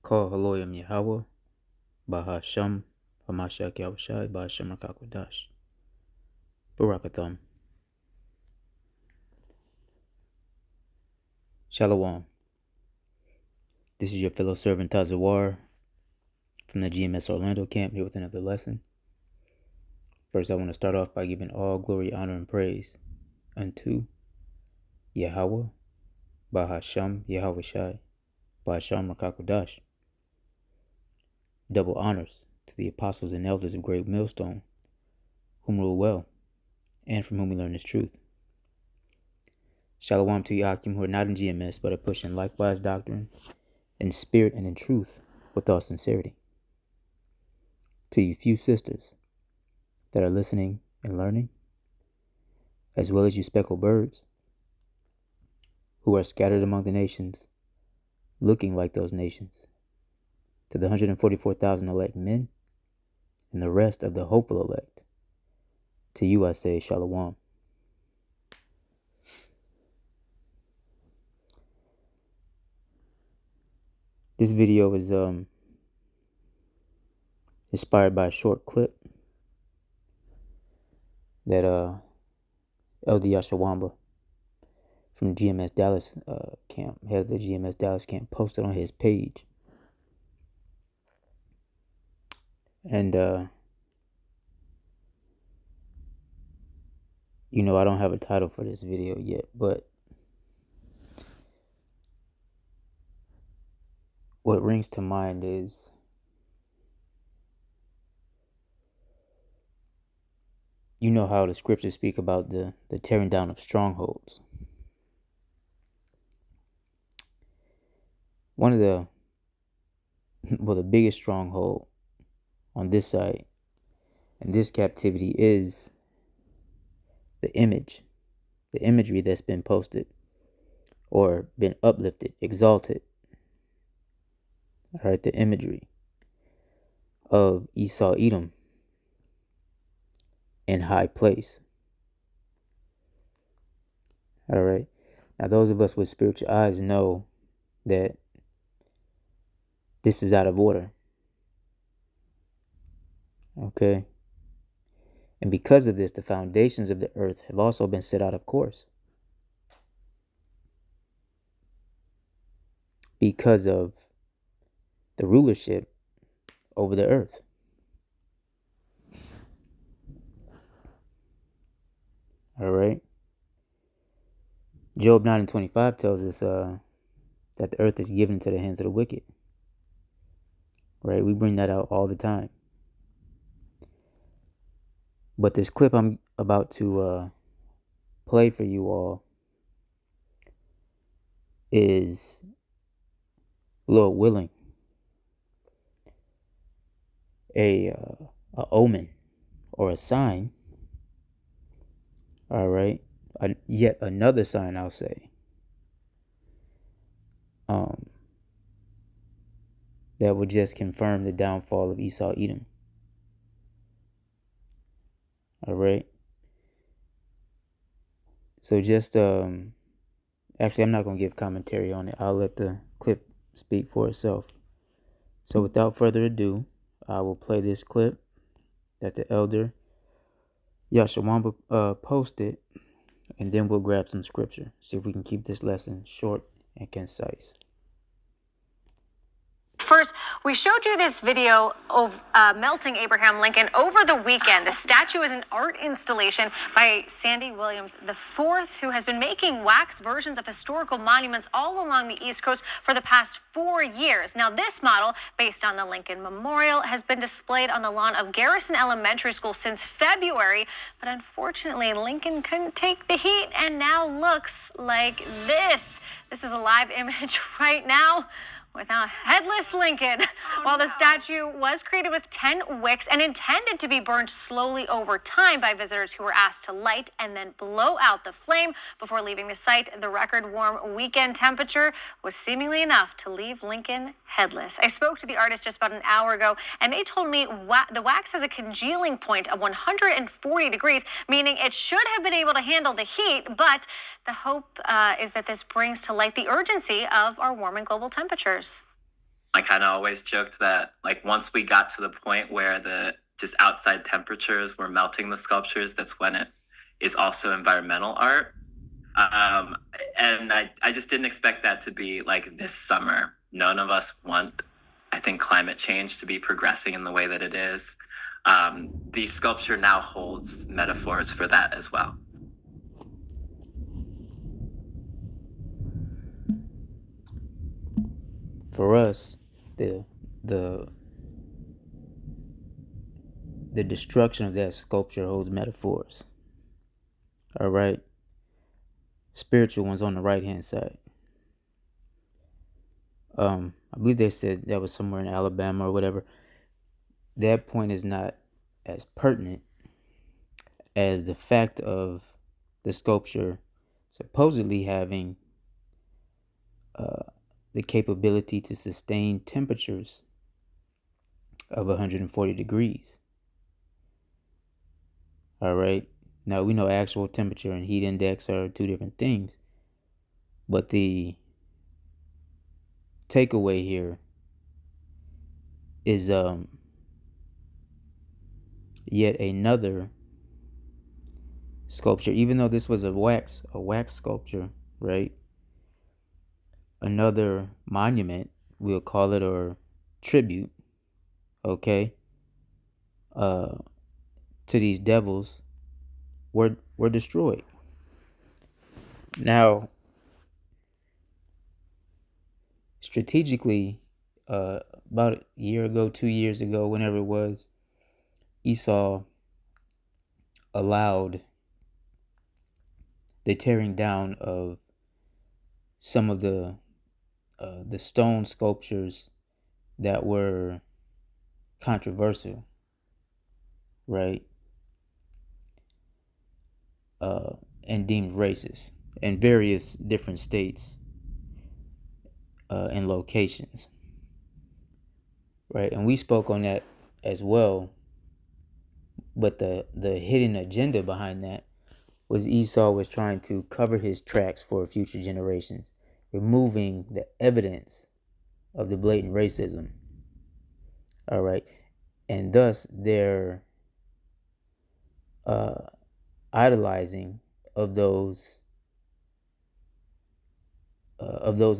Call Haloyam Yahweh, Bahasham, Hamashiach Yahushai, Bahasham Rakakwadash. Barakatham. Shalom. This is your fellow servant Tazawar from the GMS Orlando camp here with another lesson. First, I want to start off by giving all glory, honor, and praise unto Yahweh, Bahasham Yahushai, Bahasham Rakakwadash. Double honors to the apostles and elders of Great Millstone, whom rule well, and from whom we learn this truth. Shalom to Yakim who are not in GMS, but are pushing likewise doctrine, in spirit and in truth, with all sincerity. To you few sisters that are listening and learning, as well as you speckled birds, who are scattered among the nations, looking like those nations. To the 144,000 elect men, and the rest of the hopeful elect, to you I say Shalom. This video is inspired by a short clip that Elder Yashawamba from GMS Dallas camp, head of the GMS Dallas camp, posted on his page. And I don't have a title for this video yet, but what rings to mind is how the scriptures speak about the tearing down of strongholds. One of the biggest stronghold on this side and this captivity is the imagery that's been posted or been uplifted, exalted. All right, the imagery of Esau, Edom in high place. All right. Now, those of us with spiritual eyes know that this is out of order. Okay. And because of this, the foundations of the earth have also been set out of course. Because of the rulership over the earth. All right. Job 9:25 tells us that the earth is given into the hands of the wicked. Right? We bring that out all the time. But this clip I'm about to play for you all is, Lord willing, a omen or a sign. All right. Yet another sign, I'll say, that would just confirm the downfall of Esau, Edom. All right. So just, actually, I'm not going to give commentary on it. I'll let the clip speak for itself. So without further ado, I will play this clip that the elder Yashawamba posted, and then we'll grab some scripture. See if we can keep this lesson short and concise. First, we showed you this video of melting Abraham Lincoln over the weekend. The statue is an art installation by Sandy Williams IV, who has been making wax versions of historical monuments all along the East Coast for the past 4 years. Now, this model, based on the Lincoln Memorial, has been displayed on the lawn of Garrison Elementary School since February. But unfortunately, Lincoln couldn't take the heat and now looks like this. This is a live image right now without headless Lincoln. While the statue was created with 10 wicks and intended to be burned slowly over time by visitors who were asked to light and then blow out the flame before leaving the site, the record warm weekend temperature was seemingly enough to leave Lincoln headless. I spoke to the artist just about an hour ago, and they told me the wax has a congealing point of 140 degrees, meaning it should have been able to handle the heat, but the hope is that this brings to light the urgency of our warming global temperatures. I kind of always joked that like once we got to the point where the just outside temperatures were melting the sculptures, that's when it is also environmental art. Um, and I just didn't expect that to be like this summer. None of us want, I think, climate change to be progressing in the way that it is. The sculpture now holds metaphors for that as well. For us, the the the destruction of that sculpture holds metaphors. All right, spiritual ones on the right hand side. I believe they said that was somewhere in Alabama or whatever. That point is not as pertinent as the fact of the sculpture supposedly having the capability to sustain temperatures of 140 degrees. All right. Now we know actual temperature and heat index are two different things, but the takeaway here is yet another sculpture. Even though this was a wax sculpture, right? Another monument, we'll call it, or tribute, okay, to these devils were destroyed. Now, strategically, about a year ago, 2 years ago, whenever it was, Esau allowed the tearing down of some of the stone sculptures that were controversial, right? And deemed racist in various different states and locations, right? And we spoke on that as well. But the hidden agenda behind that was Esau was trying to cover his tracks for future generations, removing the evidence of the blatant racism. All right, and thus their idolizing of those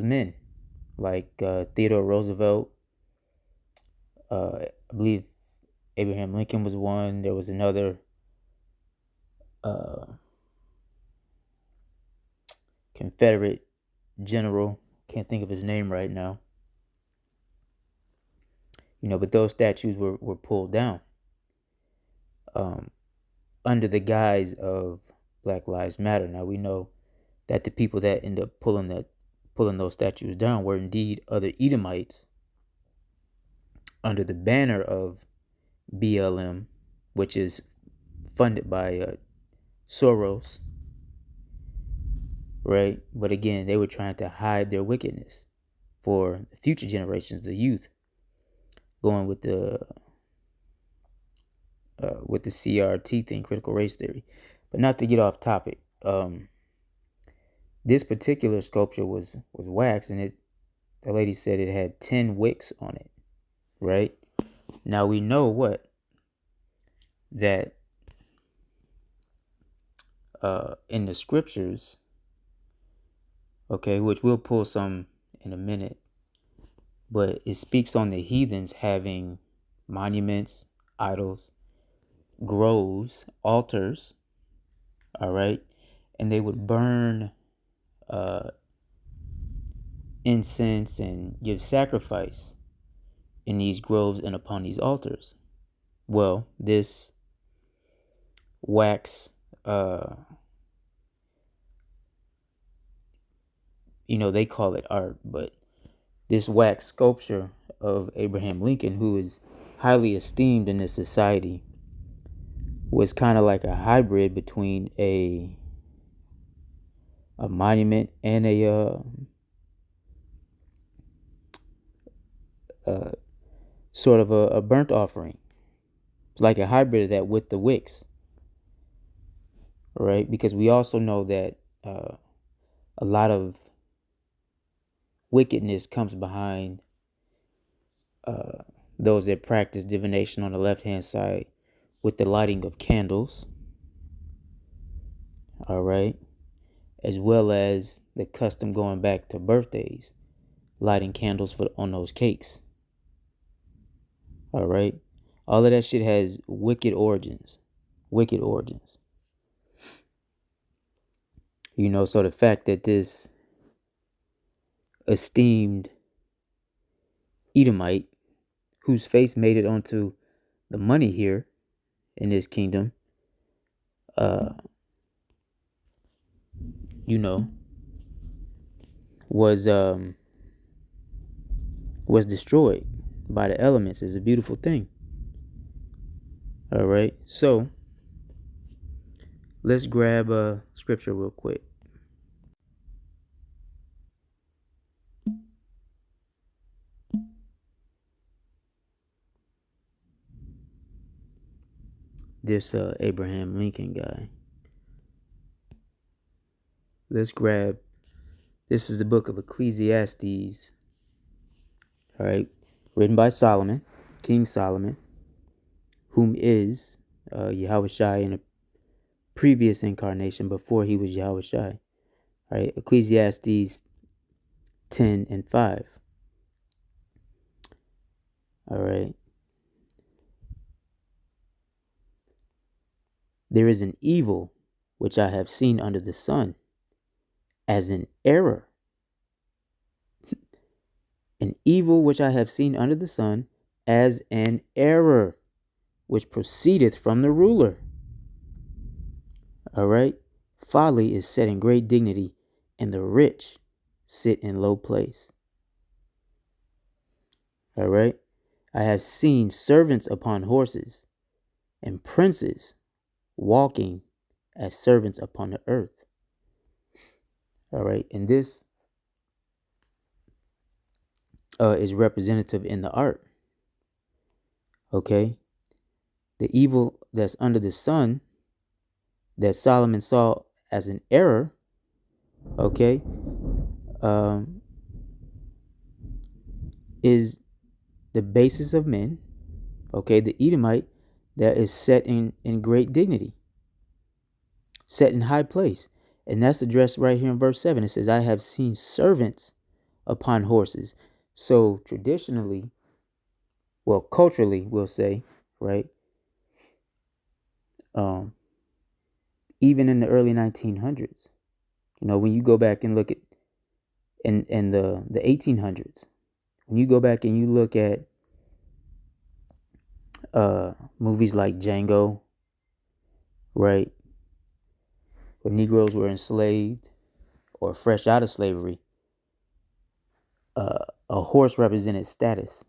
men, like Theodore Roosevelt. I believe Abraham Lincoln was one. There was another Confederate general. Can't think of his name right now. But those statues were pulled down under the guise of Black Lives Matter. Now we know that the people that end up pulling those statues down were indeed other Edomites under the banner of BLM, which is funded by Soros, right? But again, they were trying to hide their wickedness for the future generations, the youth, going with the CRT thing, critical race theory. But not to get off topic, this particular sculpture was wax, and the lady said it had 10 wicks on it, right? Now we know that in the scriptures, okay, which we'll pull some in a minute, but it speaks on the heathens having monuments, idols, groves, altars, all right, and they would burn incense and give sacrifice in these groves and upon these altars. Well, this wax, they call it art, but this wax sculpture of Abraham Lincoln, who is highly esteemed in this society, was kind of like a hybrid between a monument and a sort of a burnt offering. It's like a hybrid of that with the wicks, right? Because we also know that a lot of wickedness comes behind those that practice divination on the left-hand side with the lighting of candles. All right. As well as the custom going back to birthdays, lighting candles on those cakes. All right. All of that shit has wicked origins. Wicked origins. So the fact that this esteemed Edomite, whose face made it onto the money here in this kingdom, was destroyed by the elements is a beautiful thing. All right. So let's grab a scripture real quick. This Abraham Lincoln guy. Let's grab, this is the book of Ecclesiastes. All right. Written by Solomon, King Solomon, whom is Yahushua in a previous incarnation before he was Yahushua. All right. Ecclesiastes 10:5. All right. There is an evil which I have seen under the sun, as an error. An evil which I have seen under the sun, as an error, which proceedeth from the ruler. All right. Folly is set in great dignity, and the rich sit in low place. All right. I have seen servants upon horses, and princes walking as servants upon the earth. All right. And this is representative in the art. Okay. The evil that's under the sun that Solomon saw as an error, okay, is the basis of men, okay, the Edomite that is set in great dignity, set in high place. And that's addressed right here in verse 7. It says, I have seen servants upon horses. So traditionally, well, culturally, we'll say, right, even in the early 1900s, when you go back and look at in the 1800s, when you go back and you look at movies like Django, right, where Negroes were enslaved or fresh out of slavery, a horse represented status,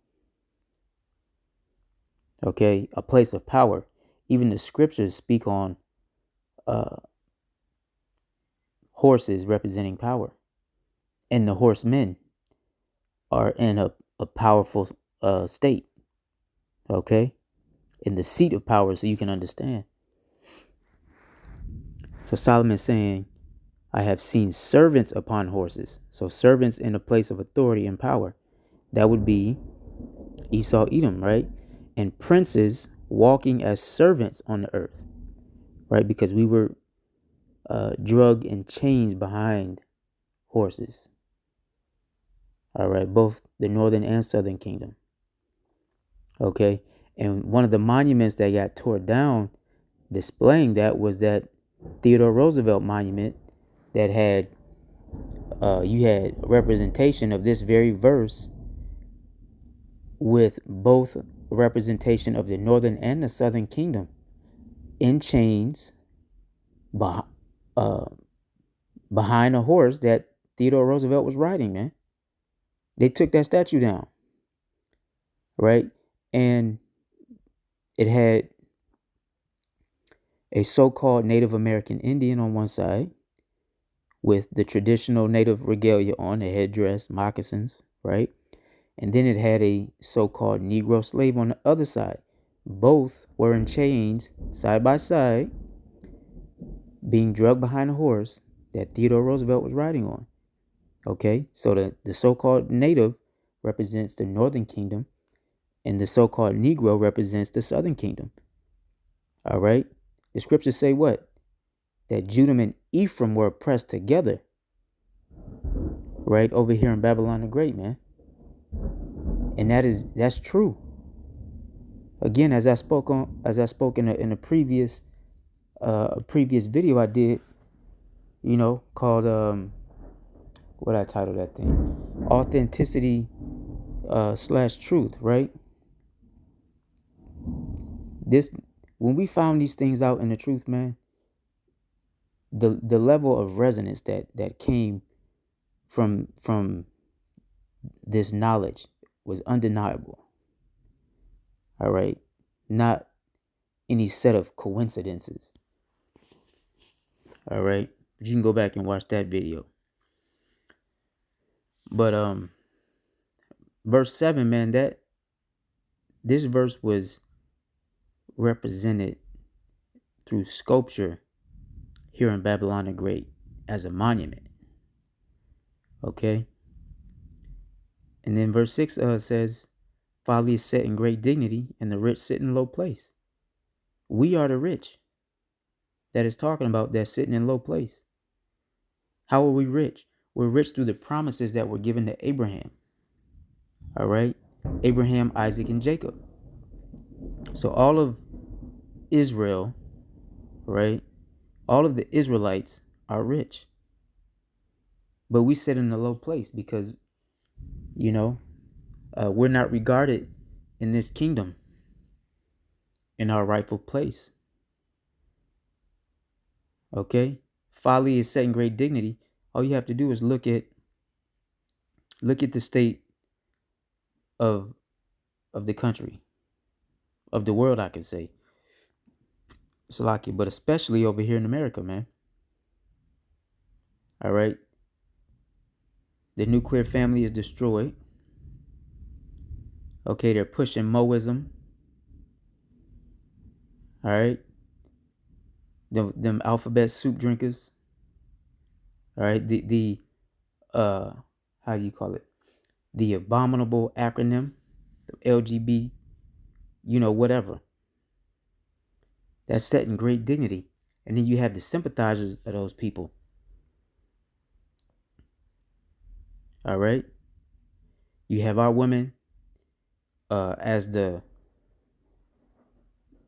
okay, a place of power. Even the scriptures speak on horses representing power, and the horsemen are in a powerful state, okay, in the seat of power, so you can understand. So Solomon's saying, I have seen servants upon horses. So servants in a place of authority and power. That would be Esau, Edom, right? And princes walking as servants on the earth, right? Because we were drugged in chains behind horses. All right, both the northern and southern kingdom. Okay, and one of the monuments that got torn down displaying that was that Theodore Roosevelt monument that had you had representation of this very verse with both representation of the northern and the southern kingdom in chains behind a horse that Theodore Roosevelt was riding, man. They took that statue down, right? And it had a so-called Native American Indian on one side with the traditional Native regalia on, the headdress, moccasins, right? And then it had a so-called Negro slave on the other side. Both were in chains, side by side, being drugged behind a horse that Theodore Roosevelt was riding on. Okay, so the so-called native represents the northern kingdom, And the so-called Negro represents the southern kingdom. All right. The scriptures say what? That Judah and Ephraim were oppressed together. Right over here in Babylon the Great, man. And that's true. Again, as I spoke in a previous video I did, called what I titled that thing? Authenticity / truth, right? When we found these things out in the truth, man, the level of resonance that came from this knowledge was undeniable. All right, not any set of coincidences. All right, but you can go back and watch that video. But verse 7, man, this verse was represented through sculpture here in Babylon the Great as a monument. Okay. And then verse 6 says, folly is set in great dignity, and the rich sit in low place. We are the rich that is talking about, that sitting in low place. How are we rich? We're rich through the promises that were given to Abraham. All right. Abraham, Isaac, and Jacob. So all of Israel, right? All of the Israelites are rich. But we sit in a low place because, we're not regarded in this kingdom in our rightful place. Okay? Folly is set in great dignity. All you have to do is look at the state of the country, of the world, I could say. Salaki, but especially over here in America, man. All right? The nuclear family is destroyed. Okay, they're pushing Moism. All right? Them alphabet soup drinkers. All right? The how do you call it? The abominable acronym, the LGB, whatever. That's set in great dignity. And then you have the sympathizers of those people. All right? You have our women as the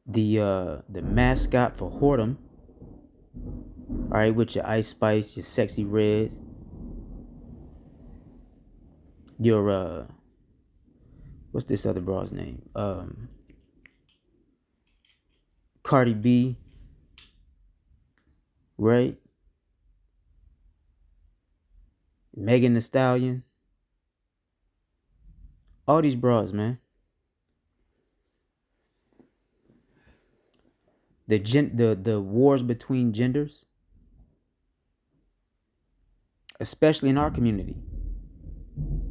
mascot for whoredom. All right, with your Ice Spice, your Sexy Reds, your what's this other broad's name? Cardi B, right? Megan Thee Stallion. All these broads, man. The wars between genders, especially in our community,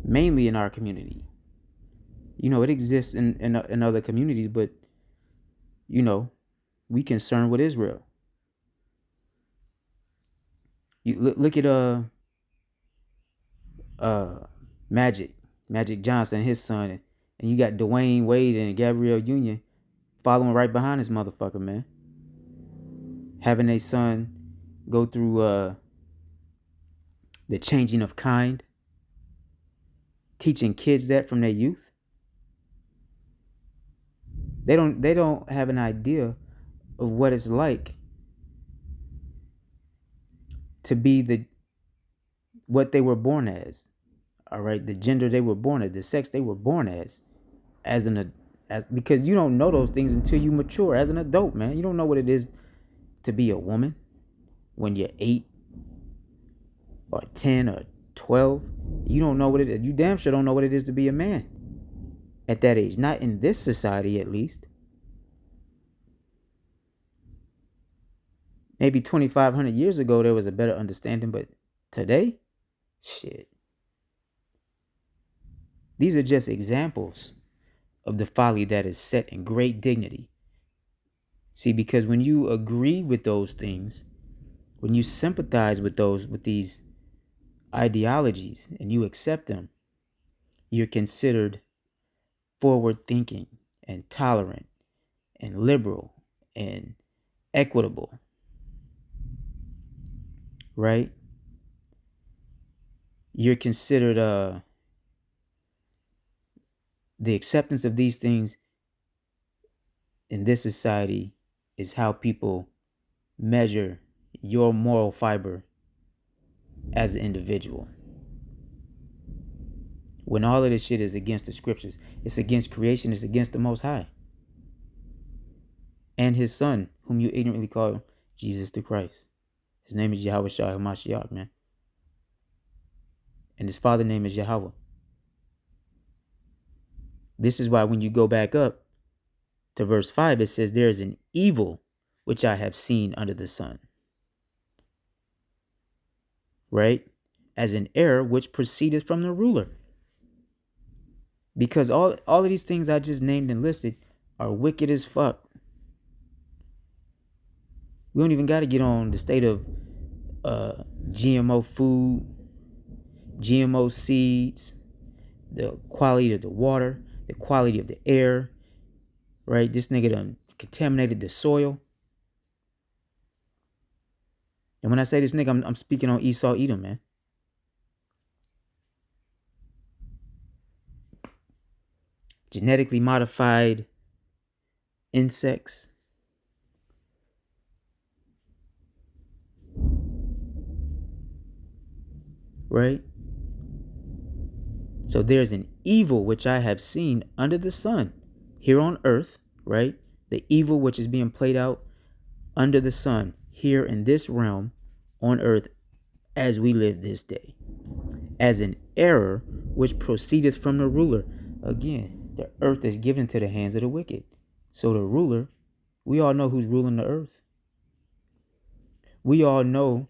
mainly in our community. It exists in other communities, but we concerned with Israel. You look at Magic Johnson and his son, and you got Dwayne Wade and Gabrielle Union following right behind this motherfucker, man. Having a son go through the changing of kind, teaching kids that from their youth. They don't have an idea of what it's like to be what they were born as. All right, the gender they were born as, the sex they were born as because you don't know those things until you mature as an adult, man. You don't know what it is to be a woman when you're 8 or 10 or 12. You don't know what it is. You damn sure don't know what it is to be a man at that age. Not in this society, at least. Maybe 2,500 years ago, there was a better understanding, but today, shit. These are just examples of the folly that is set in great dignity. See, because when you agree with those things, when you sympathize with these ideologies and you accept them, you're considered forward thinking and tolerant and liberal and equitable, right? You're considered the acceptance of these things in this society is how people measure your moral fiber as an individual. When all of this shit is against the scriptures, it's against creation, it's against the Most High and his son, whom you ignorantly call Jesus the Christ. His name is Yahweh Shah HaMashiach, man. And his father's name is Yahweh. This is why when you go back up to verse 5, it says, there is an evil which I have seen under the sun. Right? As an error which proceedeth from the ruler. Because all of these things I just named and listed are wicked as fuck. We don't even got to get on the state of GMO food, GMO seeds, the quality of the water, the quality of the air, right? This nigga done contaminated the soil. And when I say this nigga, I'm speaking on Esau Edom, man. Genetically modified insects. Right? So there's an evil which I have seen under the sun here on earth, right? The evil which is being played out under the sun here in this realm on earth as we live this day. As an error which proceedeth from the ruler. Again, the earth is given to the hands of the wicked. So the ruler, we all know who's ruling the earth. We all know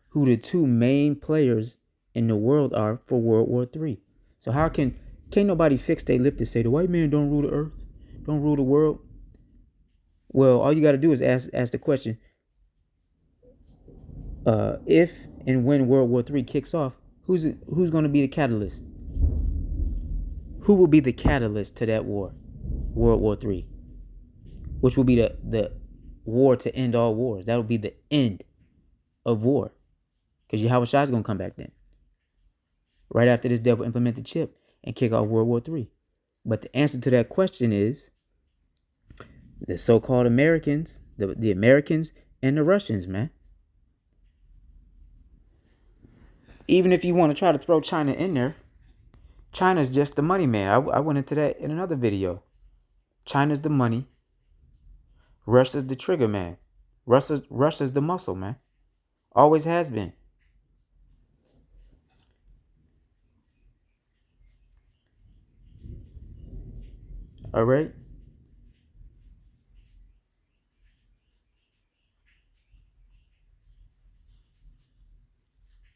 who the two main players in the world are for World War III. So how can't nobody fix their lip to say the white man don't rule the earth, don't rule the world? Well, all you got to do is ask the question, if and when World War III kicks off, who's going to be the catalyst? Who will be the catalyst to that war, World War III, which will be the war to end all wars? That will be the end of war, because Yahweh Shah is going to come back then, right after this devil implement the chip and kick off World War III. But the answer to that question is the so-called Americans, the Americans and the Russians, man. Even if you want to try to throw China in there, China's just the money man. I went into that in another video. China's the money. Russia's the trigger man. Russia's the muscle, man. Always has been. All right.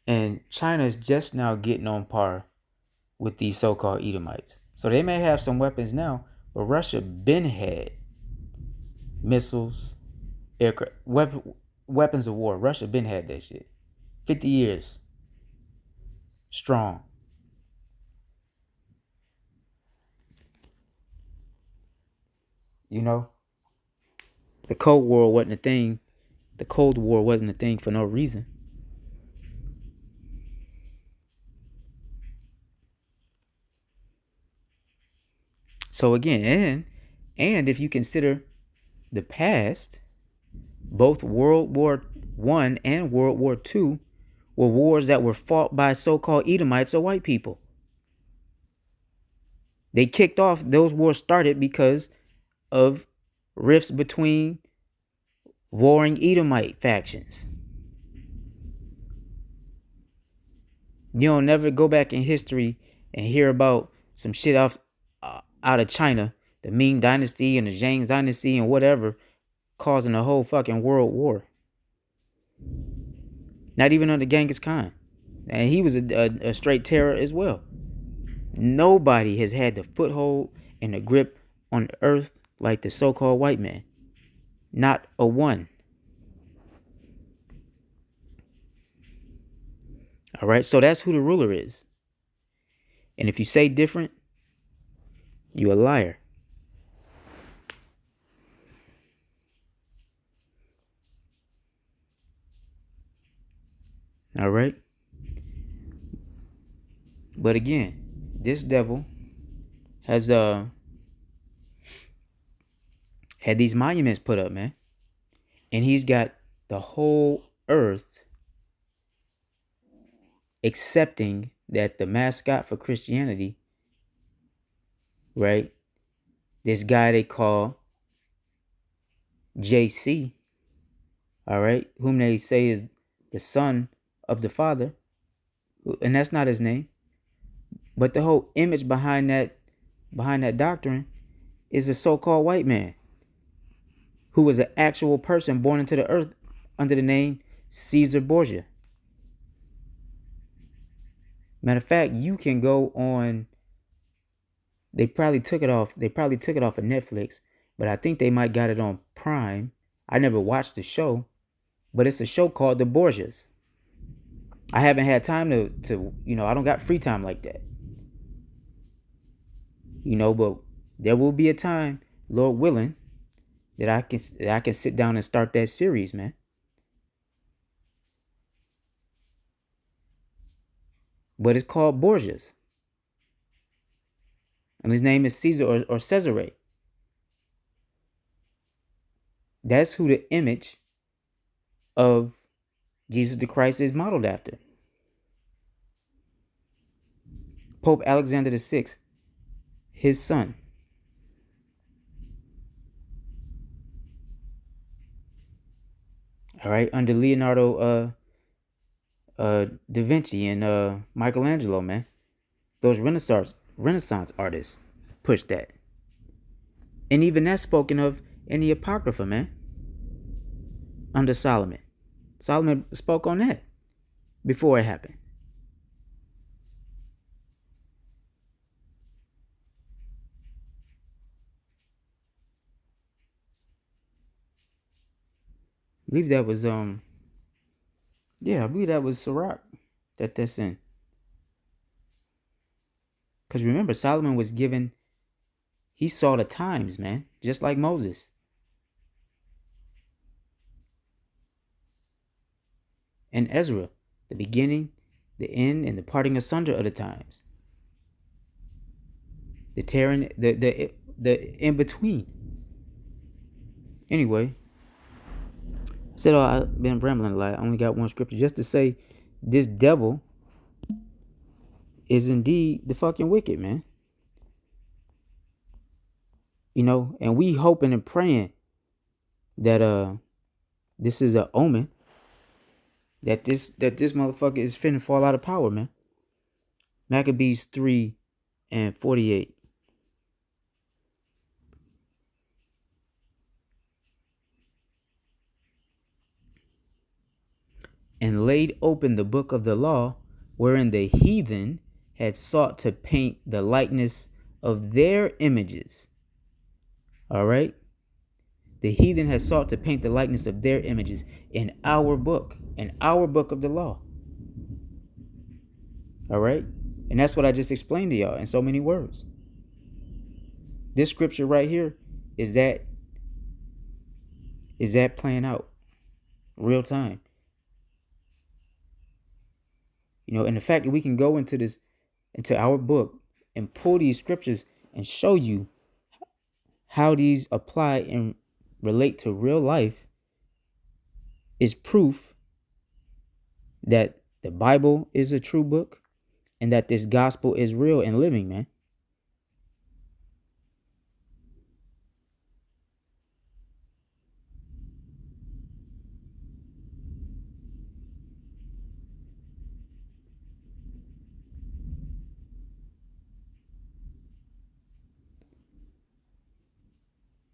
And China's just now getting on par with these so-called Edomites. So they may have some weapons now, but Russia been had missiles, aircraft, weapons of war. Russia been had that shit. 50 years strong. You know, the Cold War wasn't a thing. The Cold War wasn't a thing for no reason. So again, and if you consider the past, both World War I and World War II were wars that were fought by so-called Edomites or white people. They kicked off, those wars started because of rifts between warring Edomite factions. You don't never go back in history and hear about some shit out of China, the Ming Dynasty and the Zhang Dynasty and whatever, causing a whole fucking world war. Not even under Genghis Khan. And he was a straight terror as well. Nobody has had the foothold and the grip on the earth like the so-called white man. Not a one. All right, so that's who the ruler is. And if you say different, You a liar. All right. But again, this devil has had these monuments put up, man. And he's got the whole earth accepting that the mascot for Christianity, right? This guy they call JC, all right, whom they say is the son of the Father, and that's not his name. But the whole image behind that doctrine is a so-called white man who was an actual person born into the earth under the name Caesar Borgia. Matter of fact, you can go on. They probably took it off. They probably took it off of Netflix, but I think they might got it on Prime. I never watched the show, but it's a show called The Borgias. I haven't had time to I don't got free time like that. But there will be a time, Lord willing, that I can sit down and start that series, man. But it's called Borgias. And his name is Caesar or Cesare. That's who the image of Jesus the Christ is modeled after. Pope Alexander VI, his son. All right, under Leonardo da Vinci and Michelangelo, man. Those Renaissance artists pushed that. And even that's spoken of in the Apocrypha, man. Under Solomon. Solomon spoke on that before it happened. I believe that was I believe that was Sirach that's in. Because remember, Solomon was given, he saw the times, man, just like Moses. And Ezra, the beginning, the end, and the parting asunder of the times. The tearing, the in between. Anyway, said I've been rambling a lot. I only got one scripture just to say this devil is indeed the fucking wicked, man. And we hoping and praying that this is an omen that this motherfucker is finna fall out of power, man. Maccabees 3:48. And laid open the book of the law, wherein the heathen had sought to paint the likeness of their images. All right? The heathen has sought to paint the likeness of their images in our book of the law. All right? And that's what I just explained to y'all in so many words. This scripture right here is that playing out real time. And the fact that we can go into our book and pull these scriptures and show you how these apply and relate to real life is proof that the Bible is a true book and that this gospel is real and living, man.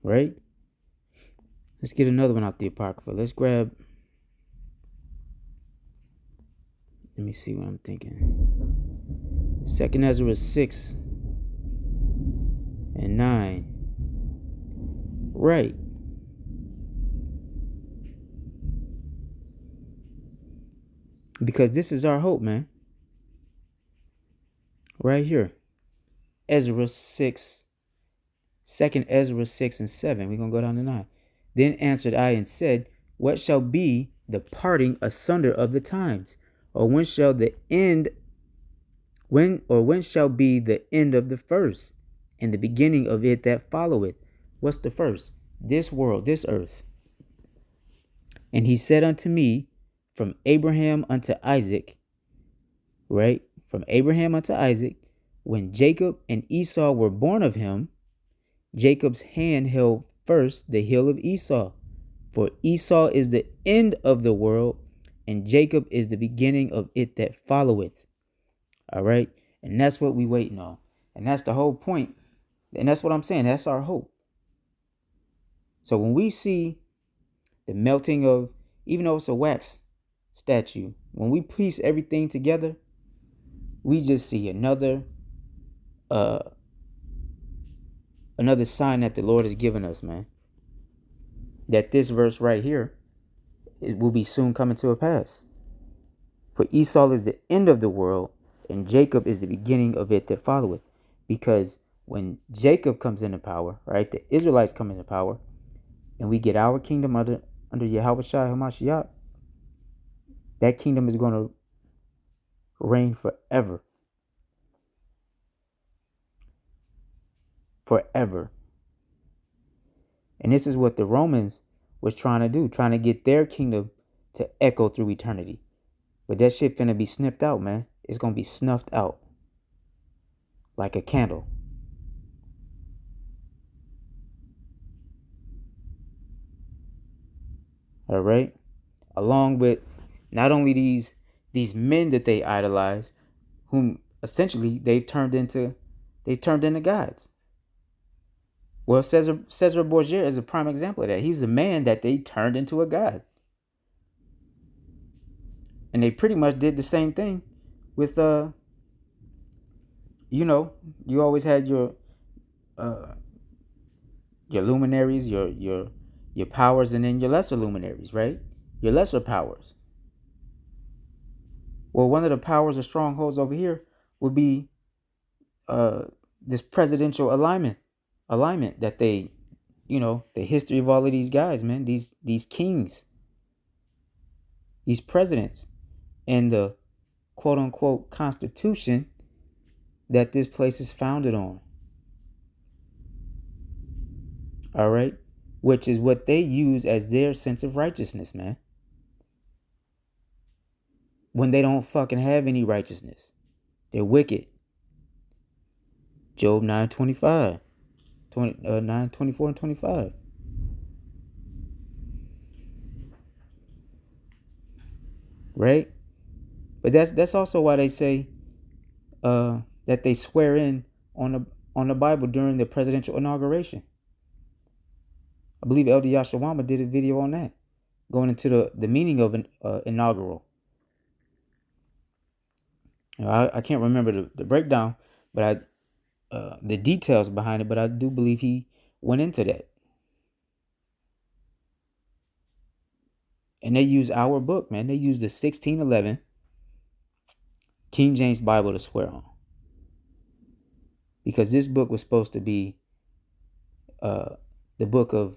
Right? Let's get another one out the Apocrypha. Let's grab. Let me see what I'm thinking. 2 Ezra 6:9. Right. Because this is our hope, man. Right here. Ezra 6 2 Ezra 6 and 7. We're going to go down to 9. Then answered I and said, what shall be the parting asunder of the times? Or when shall the end, when shall be the end of the first, and the beginning of it that followeth? What's the first? This world, this earth. And he said unto me, from Abraham unto Isaac, right? From Abraham unto Isaac, when Jacob and Esau were born of him, Jacob's hand held first the heel of Esau. For Esau is the end of the world, and Jacob is the beginning of it that followeth. All right. And that's what we waiting on. And that's the whole point. And that's what I'm saying. That's our hope. So when we see the melting of, even though it's a wax statue, when we piece everything together, we just see another sign that the Lord has given us, man. That this verse right here, it will be soon coming to a pass. For Esau is the end of the world, and Jacob is the beginning of it that followeth. Because when Jacob comes into power, right, the Israelites come into power, and we get our kingdom under Yahushua HaMashiach, that kingdom is going to reign forever. Forever. And this is what the Romans was trying to do, trying to get their kingdom to echo through eternity. But that shit finna be snipped out, man. It's going to be snuffed out like a candle. All right. Along with not only these men that they idolize, whom essentially they've turned into gods. Well, Cesar Borgia is a prime example of that. He was a man that they turned into a god. And they pretty much did the same thing with you always had your luminaries, your powers, and then your lesser luminaries, right? Your lesser powers. Well, one of the powers or strongholds over here would be this presidential alignment that they, the history of all of these guys, man, these kings, these presidents, and the quote unquote constitution that this place is founded on. All right. Which is what they use as their sense of righteousness, man. When they don't fucking have any righteousness. They're wicked. Job 9:25. 9:24 and 25. Right? But that's also why they say that they swear in on the Bible during the presidential inauguration. I believe Elder Yashawama did a video on that, going into the meaning of an inaugural. I can't remember the breakdown, but the details behind it, but I do believe he went into that. And they use our book, man. They use the 1611 King James Bible to swear on. Because this book was supposed to be the book of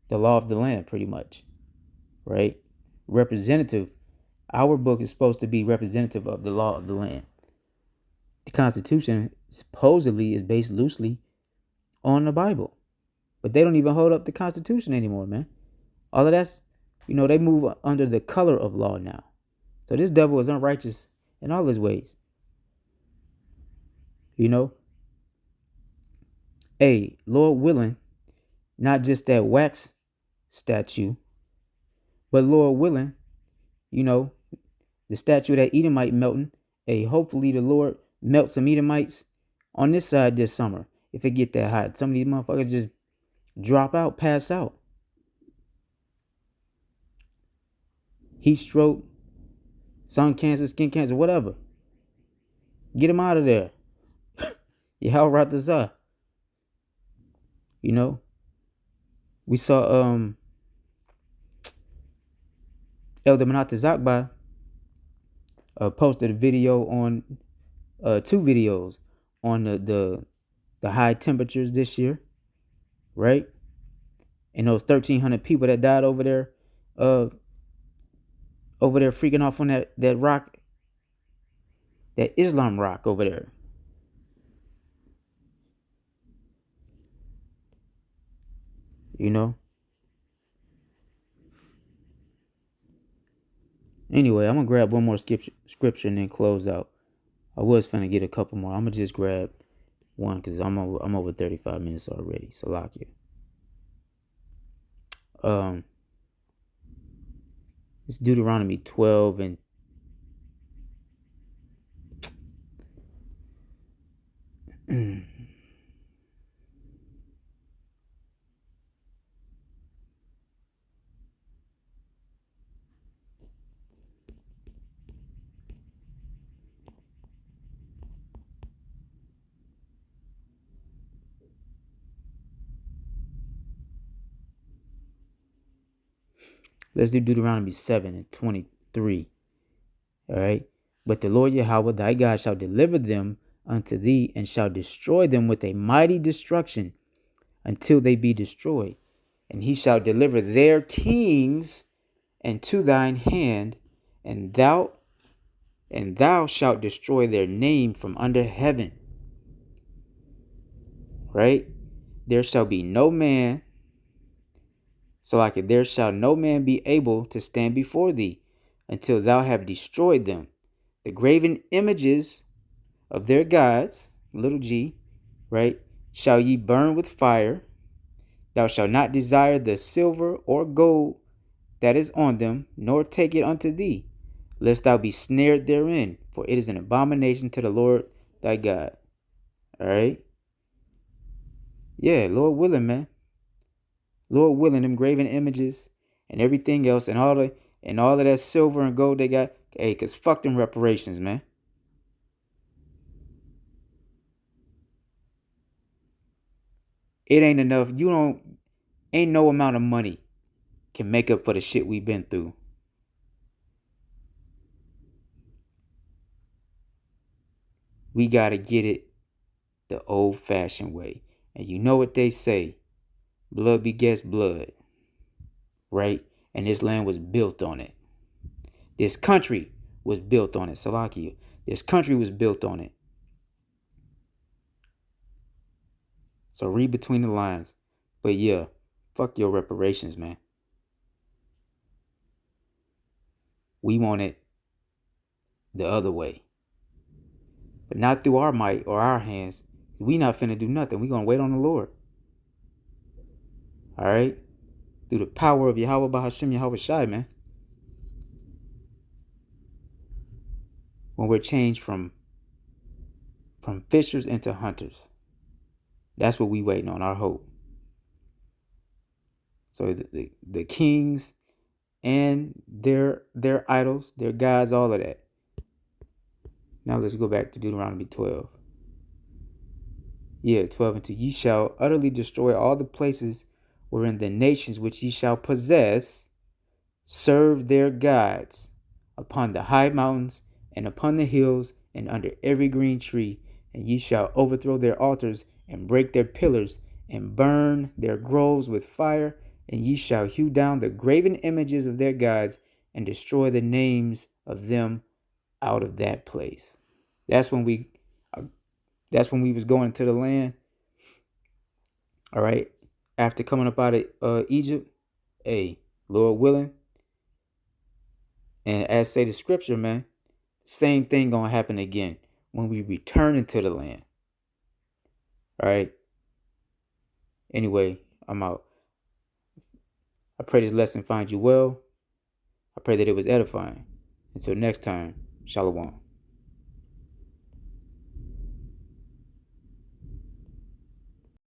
the law of the land, pretty much. Right? Representative. Our book is supposed to be representative of the law of the land. The Constitution supposedly is based loosely on the Bible. But they don't even hold up the Constitution anymore, man. All of that's, they move under the color of law now. So this devil is unrighteous in all his ways. Hey, Lord willing, not just that wax statue, but Lord willing, the statue of that Edomite melting, hopefully the Lord melt some Edomites on this side this summer. If it get that hot, some of these motherfuckers just drop out, pass out. Heat stroke, sun cancer, skin cancer, whatever. Get them out of there. How right this up. We saw Elder Manata Zakba posted a video on 2 videos on the high temperatures this year right? And those 1,300 people that died over there freaking off on that rock, that Islam rock over there. You know? Anyway, I'm going to grab one more scripture and then close out. I was finna get a couple more. I'm going to just grab one because I'm over 35 minutes already. So lock it. It's Deuteronomy 12 and let's do Deuteronomy 7 and 23. All right. But the Lord Yahweh thy God shall deliver them unto thee, and shall destroy them with a mighty destruction until they be destroyed. And he shall deliver their kings into thine hand, and thou shalt destroy their name from under heaven. Right? There shall be no man, so like it, there shall no man be able to stand before thee until thou have destroyed them. The graven images of their gods, little g, right, shall ye burn with fire. Thou shalt not desire the silver or gold that is on them, nor take it unto thee, lest thou be snared therein, for it is an abomination to the Lord thy God. All right? Yeah, Lord willing, man. Lord willing, them graven images and everything else and all of that silver and gold they got. Hey, cause fuck them reparations, man. It ain't enough. Ain't no amount of money can make up for the shit we've been through. We gotta get it the old fashioned way. And you know what they say, blood begets blood, right? And this land was built on it. This country was built on it, Salakia. This country was built on it. So read between the lines. But yeah, fuck your reparations, man. We want it the other way. But not through our might or our hands. We not finna do nothing. We gonna wait on the Lord. All right? Through the power of Yahweh Bahashim Yahweh Shai, man. When we're changed from fishers into hunters. That's what we waiting on, our hope. So the kings and their idols, their gods, all of that. Now let's go back to Deuteronomy 12. Yeah, 12 and 2. Ye shall utterly destroy all the places wherein the nations which ye shall possess serve their gods, upon the high mountains and upon the hills and under every green tree. And ye shall overthrow their altars and break their pillars and burn their groves with fire. And ye shall hew down the graven images of their gods and destroy the names of them out of that place. That's when we was going into the land. All right. After coming up out of Egypt, hey, Lord willing. And as say the scripture, man, same thing gonna happen again when we return into the land. All right. Anyway, I'm out. I pray this lesson finds you well. I pray that it was edifying. Until next time, Shalom.